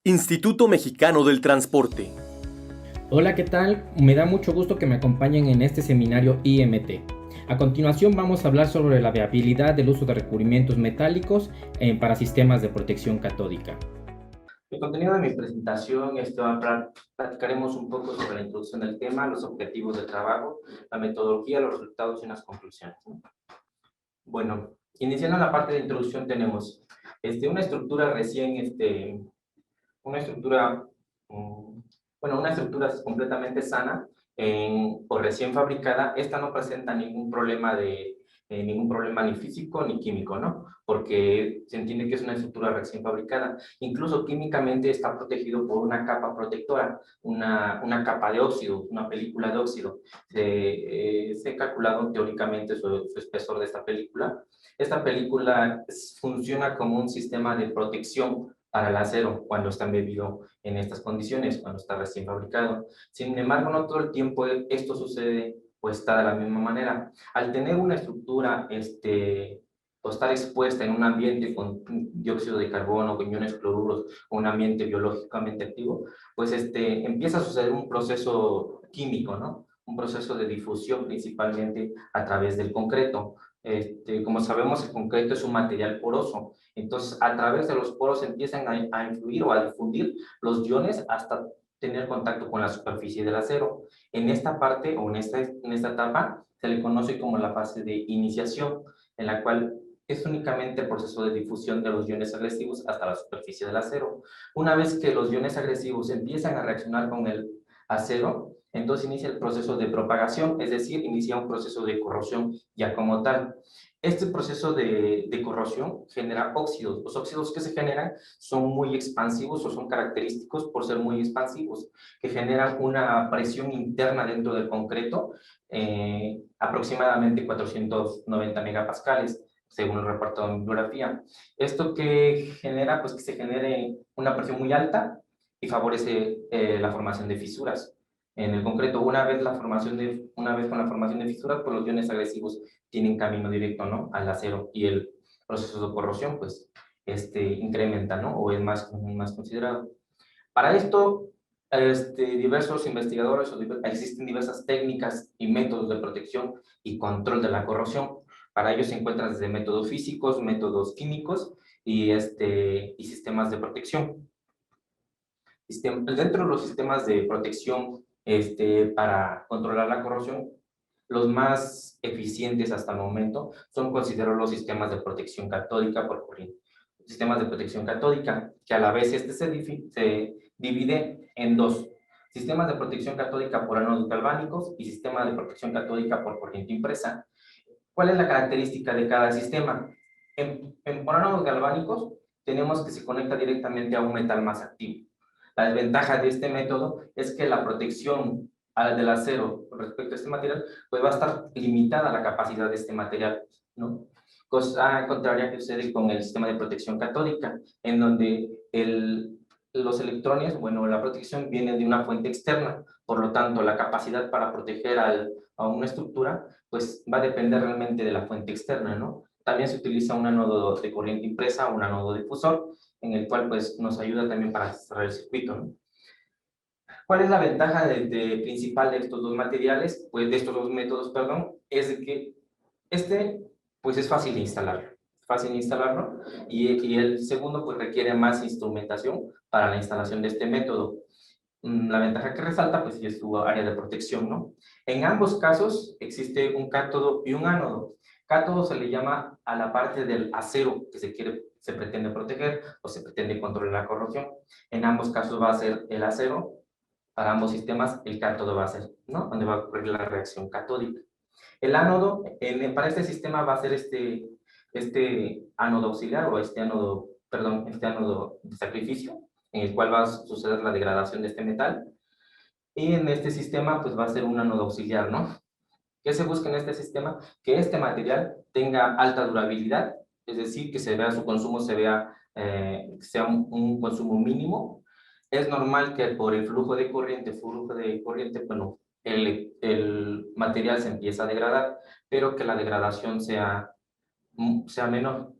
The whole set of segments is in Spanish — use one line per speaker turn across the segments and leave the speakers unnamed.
Instituto Mexicano del Transporte.
Hola, ¿qué tal? Me da mucho gusto que me acompañen en este seminario IMT. A continuación vamos a hablar sobre la viabilidad del uso de recubrimientos metálicos para sistemas de protección catódica.
El contenido de mi presentación platicaremos un poco sobre la introducción del tema, los objetivos del trabajo, la metodología, los resultados y unas conclusiones, ¿no? Bueno, iniciando la parte de introducción tenemos una estructura una estructura, una estructura completamente sana o recién fabricada. Esta no presenta ningún problema ni físico ni químico, ¿no? Porque se entiende que es una estructura recién fabricada. Incluso químicamente está protegido por una capa protectora, una capa de óxido, una película de óxido. Se ha calculado teóricamente su espesor de esta película. Esta película funciona como un sistema de protección para el acero cuando está embebido en estas condiciones, cuando está recién fabricado. Sin embargo, no todo el tiempo esto sucede o está de la misma manera. Al tener una estructura o estar expuesta en un ambiente con dióxido de carbono, con iones cloruros, o un ambiente biológicamente activo, pues empieza a suceder un proceso químico, ¿no? Un proceso de difusión principalmente a través del concreto. Como sabemos, el concreto es un material poroso. Entonces, a través de los poros empiezan a influir o a difundir los iones hasta tener contacto con la superficie del acero. En esta parte o en esta etapa se le conoce como la fase de iniciación, en la cual es únicamente el proceso de difusión de los iones agresivos hasta la superficie del acero. Una vez que los iones agresivos empiezan a reaccionar con el acero, entonces inicia el proceso de propagación, es decir, inicia un proceso de corrosión ya como tal. Este proceso de corrosión genera óxidos. Los óxidos que se generan son muy expansivos o son característicos por ser muy expansivos, que generan una presión interna dentro del concreto, aproximadamente 490 megapascales, según el reporte de bibliografía. Esto que genera, pues que se genere una presión muy alta y favorece la formación de fisuras. En el concreto, una vez con la formación de fisuras, pues los iones agresivos tienen camino directo, ¿no?, al acero, y el proceso de corrosión, pues, incrementa, ¿no?, o es más considerado. Para esto, diversos investigadores, existen diversas técnicas y métodos de protección y control de la corrosión. Para ello se encuentran desde métodos físicos, métodos químicos y sistemas de protección. Dentro de los sistemas de protección para controlar la corrosión, los más eficientes hasta el momento son considerados los sistemas de protección catódica por corriente. Sistemas de protección catódica, que a la vez se divide en dos: sistemas de protección catódica por ánodos galvánicos y sistemas de protección catódica por corriente impresa. ¿Cuál es la característica de cada sistema? Por ánodos galvánicos tenemos que se conecta directamente a un metal más activo. La desventaja de este método es que la protección del acero respecto a este material pues va a estar limitada a la capacidad de este material, ¿no? Cosa contraria que sucede con el sistema de protección catódica, en donde los electrones, la protección viene de una fuente externa, por lo tanto la capacidad para proteger a una estructura pues va a depender realmente de la fuente externa, ¿no? También se utiliza un ánodo de corriente impresa, un ánodo difusor, en el cual pues nos ayuda también para cerrar el circuito, ¿no? ¿Cuál es la ventaja principal de estos dos materiales? Pues de estos dos métodos, perdón, es de que pues es fácil de instalarlo, y el segundo pues requiere más instrumentación para la instalación de este método. La ventaja que resalta pues es su área de protección, ¿no? En ambos casos existe un cátodo y un ánodo. Cátodo se le llama a la parte del acero que se pretende proteger o se pretende controlar la corrosión. En ambos casos va a ser el acero. Para ambos sistemas el cátodo va a ser, ¿no?, donde va a ocurrir la reacción catódica. El ánodo, para este sistema va a ser este ánodo auxiliar o este ánodo de sacrificio, en el cual va a suceder la degradación de este metal. Y en este sistema pues va a ser un ánodo auxiliar, ¿no? ¿Qué se busca en este sistema? Que este material tenga alta durabilidad, es decir, que su consumo sea un consumo mínimo. Es normal que por el flujo de corriente, bueno, el material se empieza a degradar, pero que la degradación sea menor.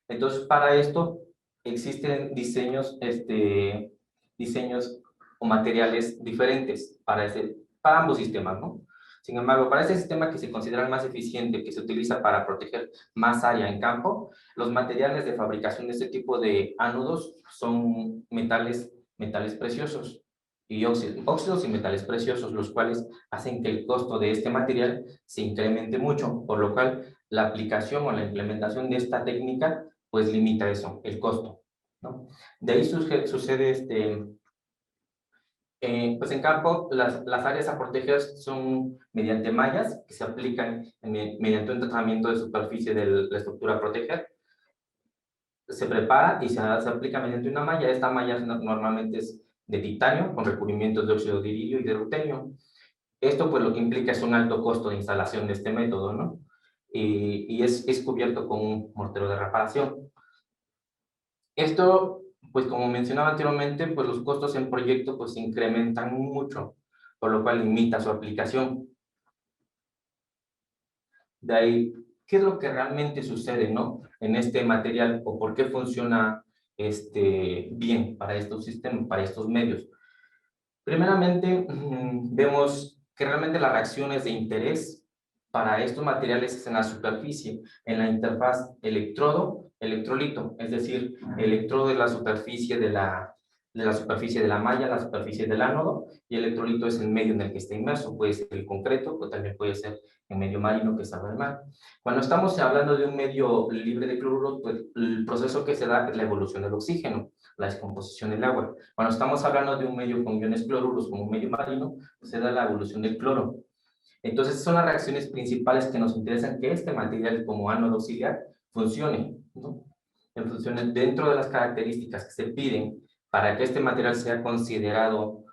Entonces, para esto existen diseños diseños o materiales diferentes para ambos sistemas, ¿no? Sin embargo, para este sistema que se considera el más eficiente, que se utiliza para proteger más área en campo, los materiales de fabricación de este tipo de ánodos son metales preciosos y óxidos y metales preciosos, los cuales hacen que el costo de este material se incremente mucho, por lo cual la aplicación o la implementación de esta técnica pues limita eso, el costo, ¿no? De ahí sucede pues en campo, las áreas a proteger son mediante mallas que se aplican mediante un tratamiento de superficie de la estructura a proteger. Se prepara y se aplica mediante una malla. Esta malla normalmente es de titanio con recubrimientos de óxido de iridio y de rutenio. Esto pues lo que implica es un alto costo de instalación de este método, ¿no? Y es cubierto con un mortero de reparación. Esto, pues como mencionaba anteriormente, pues los costos en proyecto pues se incrementan mucho, por lo cual limita su aplicación. De ahí, ¿qué es lo que realmente sucede, no? En este material o por qué funciona bien para estos sistemas, para estos medios. Primeramente, vemos que realmente las reacciones de interés para estos materiales es en la superficie, en la interfaz electrodo-electrolito, es decir, electrodo es la superficie de la superficie de la malla, la superficie del ánodo, y el electrolito es el medio en el que está inmerso, puede ser el concreto, o también puede ser el medio marino que está en el mar. Cuando estamos hablando de un medio libre de cloruros, pues el proceso que se da es la evolución del oxígeno, la descomposición del agua. Cuando estamos hablando de un medio con iones cloruros como un medio marino, pues se da la evolución del cloro. Entonces, son las reacciones principales que nos interesan que este material como ánodo auxiliar funcione, ¿no? Funcione dentro de las características que se piden para que este material sea considerado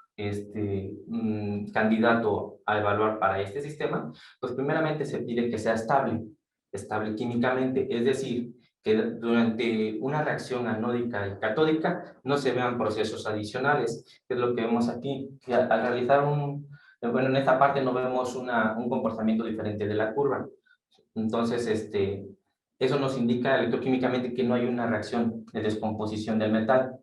candidato a evaluar para este sistema, pues primeramente se pide que sea estable químicamente, es decir, que durante una reacción anódica y catódica no se vean procesos adicionales, que es lo que vemos aquí, que al realizar bueno, en esta parte no vemos un comportamiento diferente de la curva. Entonces, eso nos indica electroquímicamente que no hay una reacción de descomposición del metal,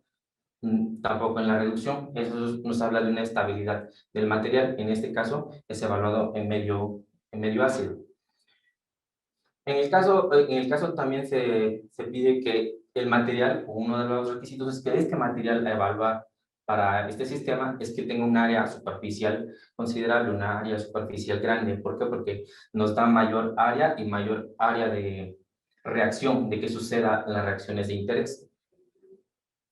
tampoco en la reducción. Eso nos habla de una estabilidad del material. En este caso, es evaluado en medio ácido. En el caso también se pide que el material, o uno de los requisitos es que este material a evaluar para este sistema es que tenga un área superficial considerable, una área superficial grande. ¿Por qué? Porque nos da mayor área y mayor área de reacción, de que suceda las reacciones de interés.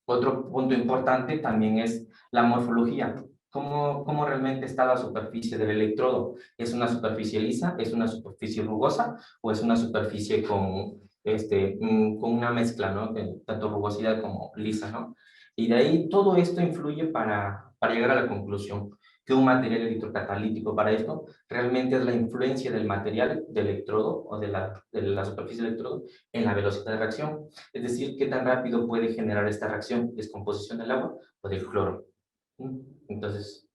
Otro punto importante también es la morfología. ¿Cómo realmente está la superficie del electrodo? ¿Es una superficie lisa? ¿Es una superficie rugosa? ¿O es una superficie con una mezcla, ¿no? Tanto rugosidad como lisa, ¿no? Y de ahí todo esto influye para llegar a la conclusión que un material electrocatalítico para esto realmente es la influencia del material del electrodo o de la superficie del electrodo en la velocidad de reacción. Es decir, qué tan rápido puede generar esta reacción, descomposición del agua o del cloro. Entonces,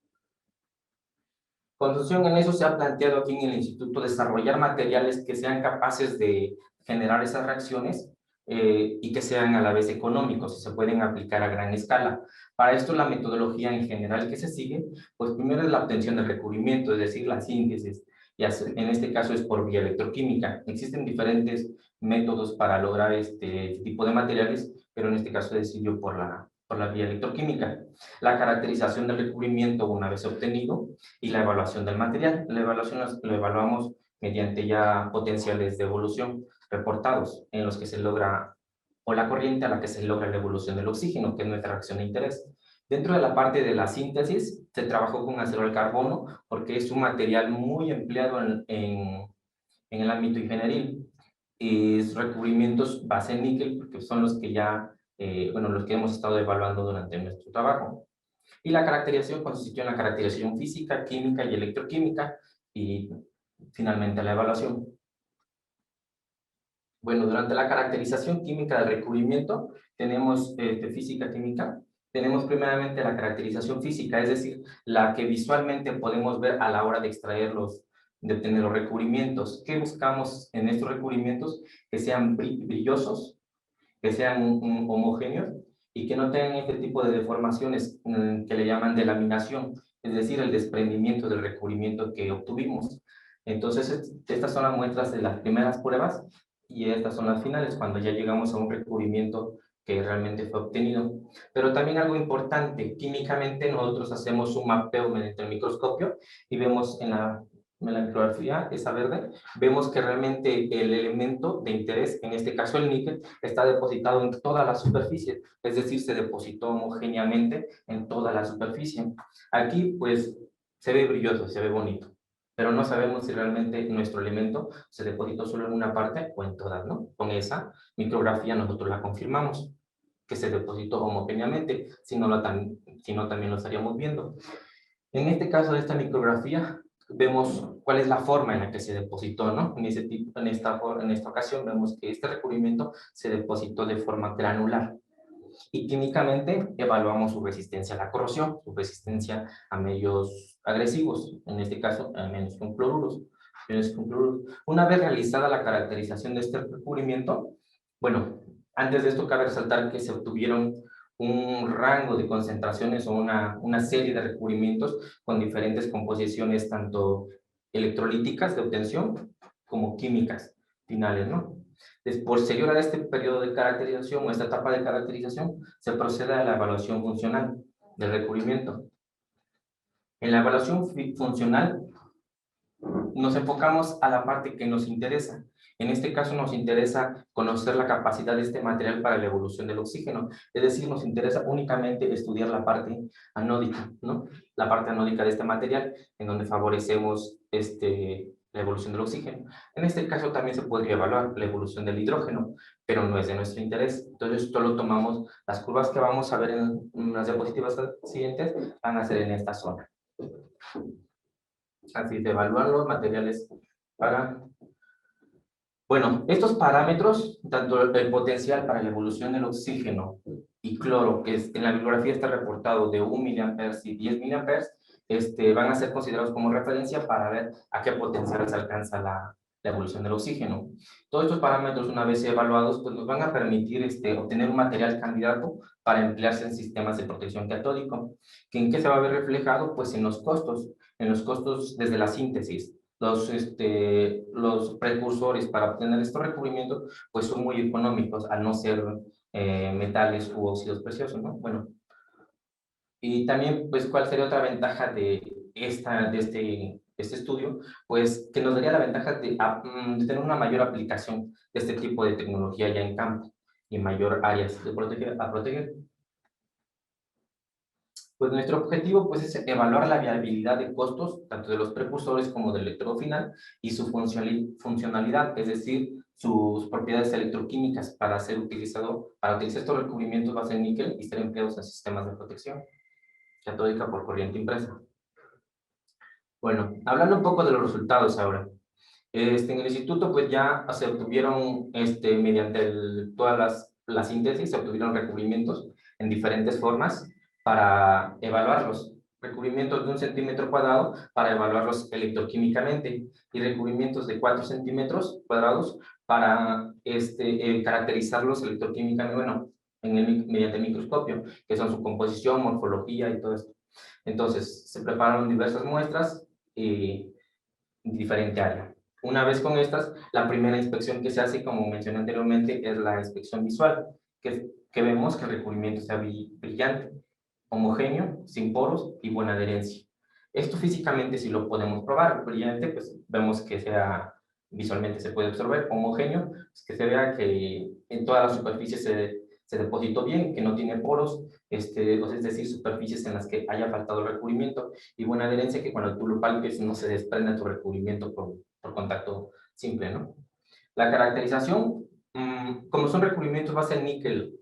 con función en eso se ha planteado aquí en el instituto desarrollar materiales que sean capaces de generar esas reacciones y que sean a la vez económicos y se pueden aplicar a gran escala. Para esto la metodología en general que se sigue, pues primero es la obtención del recubrimiento, es decir, la síntesis, y en este caso es por vía electroquímica. Existen diferentes métodos para lograr este tipo de materiales, pero en este caso se decidió por la vía electroquímica. La caracterización del recubrimiento una vez obtenido y la evaluación del material. La evaluación lo evaluamos mediante ya potenciales de evolución reportados en los que se logra, o la corriente a la que se logra la evolución del oxígeno, que es nuestra reacción de interés. Dentro de la parte de la síntesis, se trabajó con acero al carbono porque es un material muy empleado en el ámbito ingenieril. Y recubrimientos base en níquel, porque son los que ya, los que hemos estado evaluando durante nuestro trabajo. Y la caracterización consistió en la caracterización física, química y electroquímica, y finalmente la evaluación. Bueno, durante la caracterización química del recubrimiento, tenemos física química, tenemos primeramente la caracterización física, es decir, la que visualmente podemos ver a la hora de extraerlos, de obtener los recubrimientos. ¿Qué buscamos en estos recubrimientos? Que sean brillosos, que sean homogéneos y que no tengan este tipo de deformaciones que le llaman delaminación, es decir, el desprendimiento del recubrimiento que obtuvimos. Entonces, estas son las muestras de las primeras pruebas y estas son las finales, cuando ya llegamos a un recubrimiento que realmente fue obtenido. Pero también algo importante, químicamente nosotros hacemos un mapeo mediante el microscopio y vemos en la micrografía, esa verde, vemos que realmente el elemento de interés, en este caso el níquel, está depositado en toda la superficie, es decir, se depositó homogéneamente en toda la superficie. Aquí, pues, se ve brilloso, se ve bonito, pero no sabemos si realmente nuestro elemento se depositó solo en una parte o en todas, ¿no? Con esa micrografía nosotros la confirmamos, que se depositó homogéneamente, si no también lo estaríamos viendo. En este caso de esta micrografía, vemos cuál es la forma en la que se depositó, ¿no? En esta ocasión vemos que este recubrimiento se depositó de forma granular. Y químicamente evaluamos su resistencia a la corrosión, su resistencia a medios agresivos, en este caso a menos con cloruros. Una vez realizada la caracterización de este recubrimiento, bueno, antes de esto cabe resaltar que se obtuvieron un rango de concentraciones o una serie de recubrimientos con diferentes composiciones, tanto electrolíticas de obtención como químicas finales, ¿no? Posterior a este periodo de caracterización o esta etapa de caracterización, se procede a la evaluación funcional del recubrimiento. En la evaluación funcional nos enfocamos a la parte que nos interesa. En este caso nos interesa conocer la capacidad de este material para la evolución del oxígeno, es decir, nos interesa únicamente estudiar la parte anódica, ¿no? La parte anódica de este material, en donde favorecemos la evolución del oxígeno. En este caso también se podría evaluar la evolución del hidrógeno, pero no es de nuestro interés. Entonces, solo tomamos las curvas que vamos a ver en las diapositivas siguientes, van a ser en esta zona. Así de evaluar los materiales para... Bueno, estos parámetros, tanto el potencial para la evolución del oxígeno y cloro, que en la bibliografía está reportado de 1 mA y 10 mA, van a ser considerados como referencia para ver a qué potencial se alcanza la evolución del oxígeno. Todos estos parámetros, una vez evaluados, pues nos van a permitir obtener un material candidato para emplearse en sistemas de protección catódico. ¿En qué se va a ver reflejado? Pues en los costos desde la síntesis. Los precursores para obtener estos recubrimientos pues son muy económicos al no ser metales u óxidos preciosos, ¿no? Bueno, y también pues cuál sería otra ventaja de este estudio, pues que nos daría la ventaja de tener una mayor aplicación de este tipo de tecnología ya en campo y en mayor áreas de proteger. Pues nuestro objetivo pues, es evaluar la viabilidad de costos, tanto de los precursores como del electrodo final, y su funcionalidad, es decir, sus propiedades electroquímicas para utilizar estos recubrimientos base en níquel y ser empleados en sistemas de protección catódica por corriente impresa. Bueno, hablando un poco de los resultados ahora. En el instituto pues ya se obtuvieron, mediante todas las síntesis, se obtuvieron recubrimientos en diferentes formas para evaluarlos. Recubrimientos de 1 centímetro cuadrado para evaluarlos electroquímicamente y recubrimientos de 4 centímetros cuadrados para caracterizarlos electroquímicamente, bueno, mediante el microscopio, que son su composición, morfología y todo esto. Entonces, se prepararon diversas muestras en diferente área. Una vez con estas, la primera inspección que se hace, como mencioné anteriormente, es la inspección visual, que vemos que el recubrimiento sea brillante, homogéneo, sin poros y buena adherencia. Esto físicamente sí lo podemos probar. Brillante, pues vemos que visualmente se puede observar. Homogéneo, pues que se vea que en toda la superficie se depositó bien, que no tiene poros, es decir, superficies en las que haya faltado el recubrimiento, y buena adherencia, que cuando tú lo palpes no se desprenda tu recubrimiento por contacto simple, ¿no? La caracterización, como son recubrimientos base en níquel,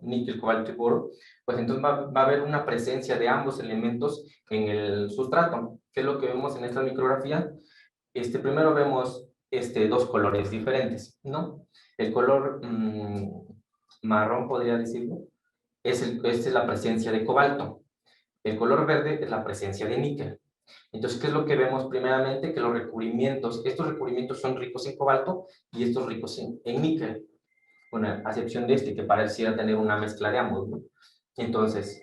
níquel, cobalto y boro, pues entonces va a haber una presencia de ambos elementos en el sustrato. ¿Qué es lo que vemos en esta micrografía? Primero vemos dos colores diferentes, ¿no? El color marrón, podría decirlo, es la presencia de cobalto. El color verde es la presencia de níquel. Entonces, ¿qué es lo que vemos primeramente? Que estos recubrimientos son ricos en cobalto y estos ricos en níquel. bueno, a excepción de este, que pareciera tener una mezcla de ambos, ¿no? Entonces,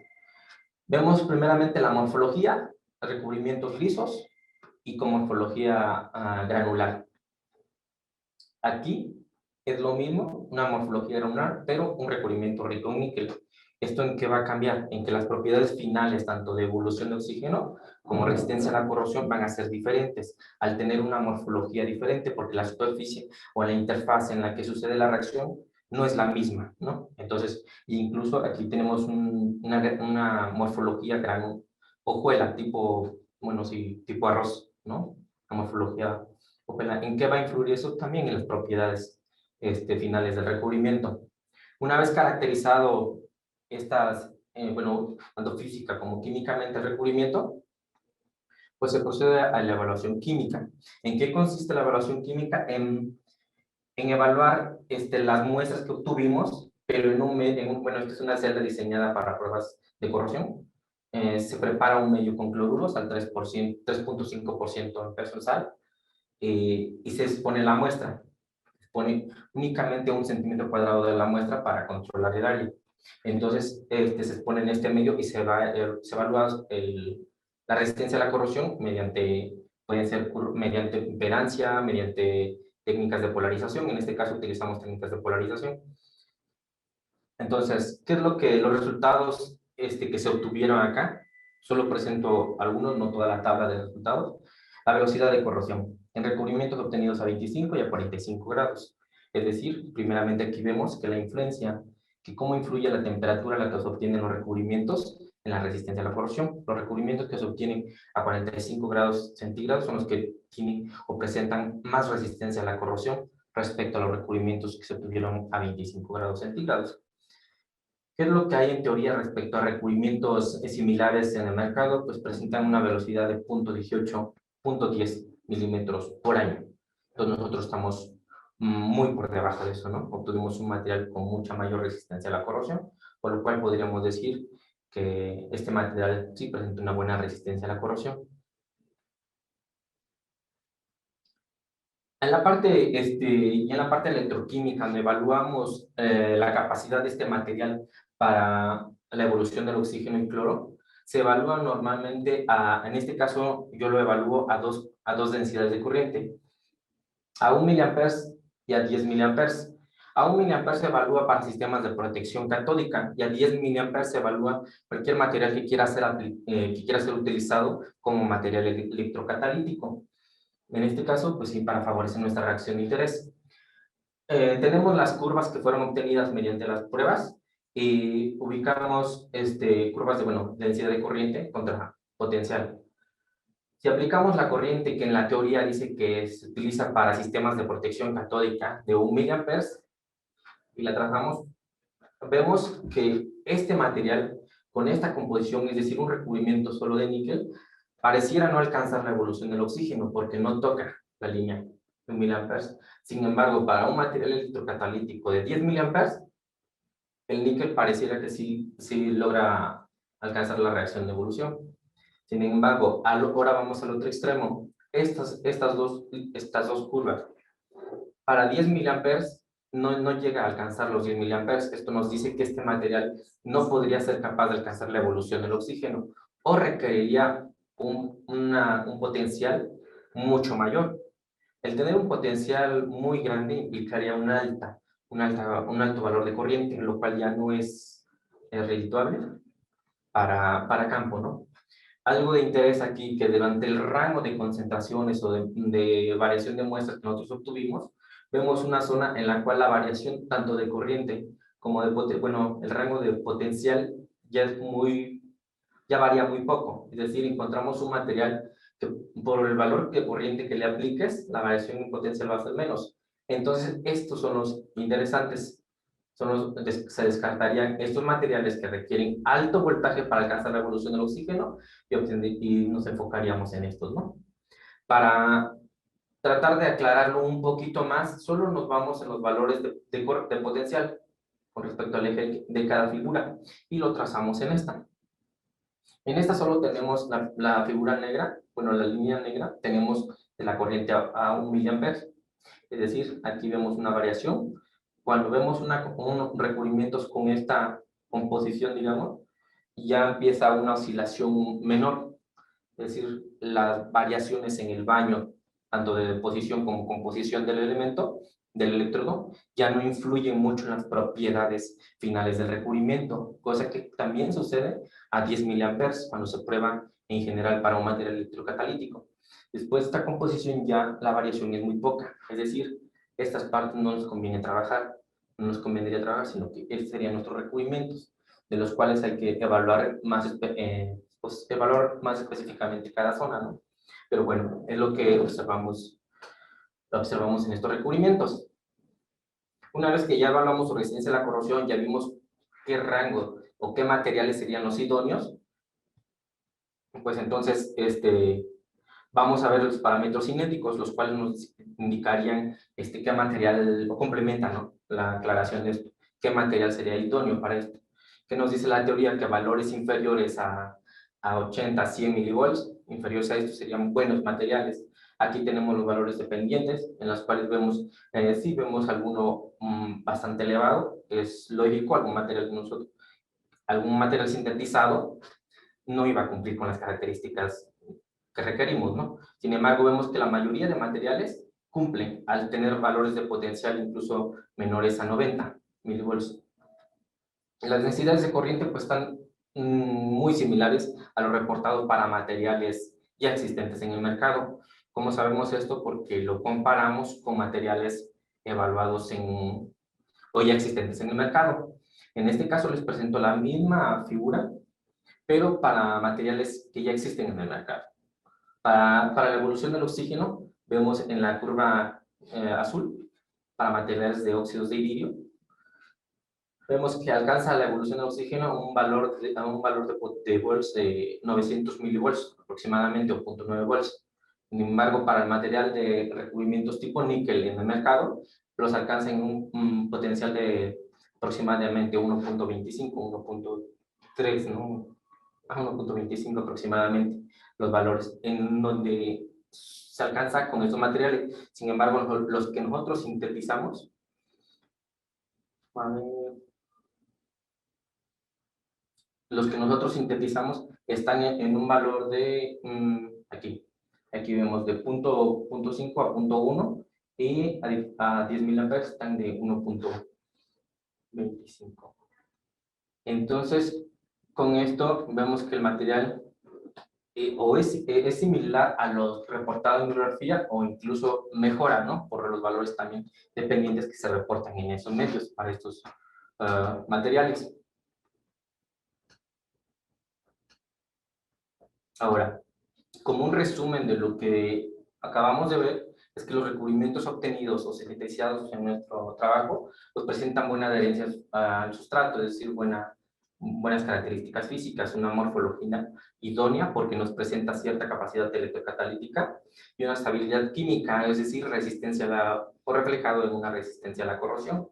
vemos primeramente la morfología, recubrimientos lisos y con morfología granular. Aquí es lo mismo, una morfología granular, pero un recubrimiento rico en níquel. ¿Esto en qué va a cambiar? En que las propiedades finales, tanto de evolución de oxígeno como resistencia a la corrosión, van a ser diferentes, al tener una morfología diferente, porque la superficie o la interfaz en la que sucede la reacción no es la misma, ¿no? Entonces, incluso aquí tenemos una morfología hojuela, tipo, bueno, sí, tipo arroz, ¿no? La morfología hojuela. ¿En qué va a influir eso? También en las propiedades finales del recubrimiento. Una vez caracterizado estas, bueno, tanto física como químicamente el recubrimiento, pues se procede a la evaluación química. ¿En qué consiste la evaluación química? En evaluar las muestras que obtuvimos, pero bueno, esta es una celda diseñada para pruebas de corrosión. Se prepara un medio con cloruros al 3%, 3.5% en peso en sal, y se expone la muestra. Se pone únicamente 1 centímetro cuadrado de la muestra para controlar el área. Entonces, se expone en este medio y se evalúa la resistencia a la corrosión pueden ser mediante imperancia, mediante técnicas de polarización. En este caso utilizamos técnicas de polarización. Entonces, ¿qué es los resultados que se obtuvieron acá? Solo presento algunos, no toda la tabla de resultados. La velocidad de corrosión en recubrimientos obtenidos a 25 y a 45 grados. Es decir, primeramente aquí vemos que la influencia, que cómo influye la temperatura a la que se obtienen los recubrimientos en la resistencia a la corrosión. Los recubrimientos que se obtienen a 45 grados centígrados son los que tienen o presentan más resistencia a la corrosión respecto a los recubrimientos que se obtuvieron a 25 grados centígrados. ¿Qué es lo que hay en teoría respecto a recubrimientos similares en el mercado? Pues presentan una velocidad de 0.18, 0.10 milímetros por año. Entonces nosotros estamos muy por debajo de eso, ¿no? Obtuvimos un material con mucha mayor resistencia a la corrosión, por lo cual podríamos decir que este material sí presenta una buena resistencia a la corrosión. En la parte, y en la parte electroquímica, donde evaluamos la capacidad de este material para la evolución del oxígeno y cloro, se evalúa normalmente, en este caso yo lo evalúo a dos densidades de corriente, a 1 miliamperes y a 10 miliamperes. A 1 miliamperes se evalúa para sistemas de protección catódica y a 10 miliamperes se evalúa cualquier material que quiera ser utilizado como material electrocatalítico. En este caso, pues sí, para favorecer nuestra reacción de interés. Tenemos las curvas que fueron obtenidas mediante las pruebas y ubicamos curvas de, bueno, densidad de corriente contra potencial. Si aplicamos la corriente que en la teoría dice que se utiliza para sistemas de protección catódica de 1 miliamperes y la trazamos, vemos que este material con esta composición, es decir, un recubrimiento solo de níquel, pareciera no alcanzar la evolución del oxígeno porque no toca la línea de 1 miliamperes. Sin embargo, para un material electrocatalítico de 10 miliamperes, el níquel pareciera que sí logra alcanzar la reacción de evolución. Sin embargo, ahora vamos al otro extremo. Estas dos curvas, para 10 miliamperes no llega a alcanzar los 10 miliamperes. Esto nos dice que este material no podría ser capaz de alcanzar la evolución del oxígeno o requeriría un potencial mucho mayor. El tener un potencial muy grande implicaría un alto valor de corriente, lo cual ya no es redituable para campo, ¿no? Algo de interés aquí, que durante el rango de concentraciones o de variación de muestras que nosotros obtuvimos, vemos una zona en la cual la variación tanto de corriente como bueno, el rango de potencial ya varía muy poco. Es decir, encontramos un material que por el valor de corriente que le apliques, la variación en potencial va a ser menos. Entonces, estos son los interesantes. Se descartarían estos materiales que requieren alto voltaje para alcanzar la evolución del oxígeno y nos enfocaríamos en estos, ¿no? Para tratar de aclararlo un poquito más, solo nos vamos en los valores de potencial con respecto al eje de cada figura y lo trazamos en esta. En esta solo tenemos la figura negra, bueno, la línea negra, tenemos de la corriente a 1 miliamperes. Es decir, aquí vemos una variación Cuando vemos recubrimientos con esta composición, digamos, ya empieza una oscilación menor, es decir, las variaciones en el baño, tanto de deposición como composición del elemento, del electrodo, ya no influyen mucho en las propiedades finales del recubrimiento, cosa que también sucede a 10 miliamperes cuando se prueba en general para un material electrocatalítico. Después de esta composición ya la variación es muy poca, es decir, estas partes no nos conviene trabajar, no nos convendría trabajar, sino que estos serían nuestros recubrimientos, de los cuales hay que evaluar evaluar más específicamente cada zona, ¿no? Pero bueno, es lo que observamos en estos recubrimientos. Una vez que ya evaluamos su resistencia a la corrosión, ya vimos qué rango o qué materiales serían los idóneos, pues entonces vamos a ver los parámetros cinéticos, los cuales nos indicarían qué material, o complementan, ¿no?, la aclaración de esto, qué material sería idóneo para esto. ¿Qué nos dice la teoría? Que valores inferiores a 80, 100 milivolts, inferiores a esto serían buenos materiales. Aquí tenemos los valores dependientes, en los cuales vemos, sí vemos alguno bastante elevado, es lógico, algún material sintetizado no iba a cumplir con las características que requerimos, ¿no? Sin embargo, vemos que la mayoría de materiales cumplen al tener valores de potencial incluso menores a 90 milivolts. Las densidades de corriente pues están muy similares a lo reportado para materiales ya existentes en el mercado. ¿Cómo sabemos esto? Porque lo comparamos con materiales evaluados o ya existentes en el mercado. En este caso les presento la misma figura, pero para materiales que ya existen en el mercado. Para la evolución del oxígeno, vemos en la curva azul, para materiales de óxidos de iridio, vemos que alcanza la evolución del oxígeno a un valor de volts de 900 milivolts aproximadamente, o 0.9 volts. Sin embargo, para el material de recubrimientos tipo níquel en el mercado, los alcanza en un potencial de aproximadamente 1.25, 1.3, ¿no? A 1.25 aproximadamente los valores, en donde se alcanza con estos materiales. Sin embargo, los que nosotros sintetizamos, están en un valor de, aquí vemos de 0.5 a 0.1, y a 10 miliamperes están de 1.25. Entonces, con esto vemos que el material o es similar a los reportados en bibliografía, o incluso mejora, ¿no?, por los valores también dependientes que se reportan en esos medios para estos materiales. Ahora, como un resumen de lo que acabamos de ver, es que los recubrimientos obtenidos o sintetizados en nuestro trabajo pues presentan buena adherencia al sustrato, es decir, buenas características físicas, una morfología idónea porque nos presenta cierta capacidad electrocatalítica y una estabilidad química, es decir, o reflejado en una resistencia a la corrosión.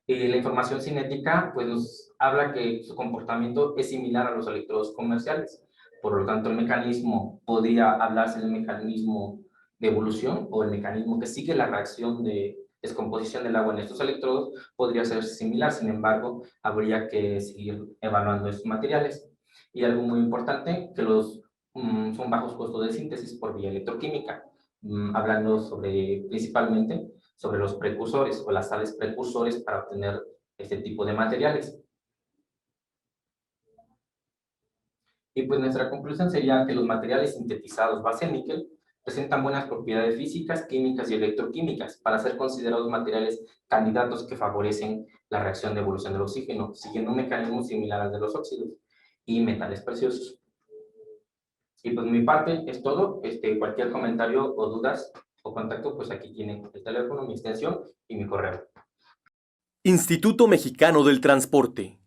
La información cinética pues nos habla que su comportamiento es similar a los electrodos comerciales. Por lo tanto, el mecanismo podría hablarse del mecanismo de evolución, o el mecanismo que sigue la reacción de descomposición del agua en estos electrodos podría ser similar. Sin embargo, habría que seguir evaluando estos materiales. Y algo muy importante, que son bajos costos de síntesis por vía electroquímica, hablando principalmente sobre los precursores o las sales precursores para obtener este tipo de materiales. Y pues nuestra conclusión sería que los materiales sintetizados base níquel presentan buenas propiedades físicas, químicas y electroquímicas para ser considerados materiales candidatos que favorecen la reacción de evolución del oxígeno, siguiendo un mecanismo similar al de los óxidos y metales preciosos. Y pues mi parte es todo. Cualquier comentario o dudas o contacto, pues aquí tienen el teléfono, mi extensión y mi correo.
Instituto Mexicano del Transporte.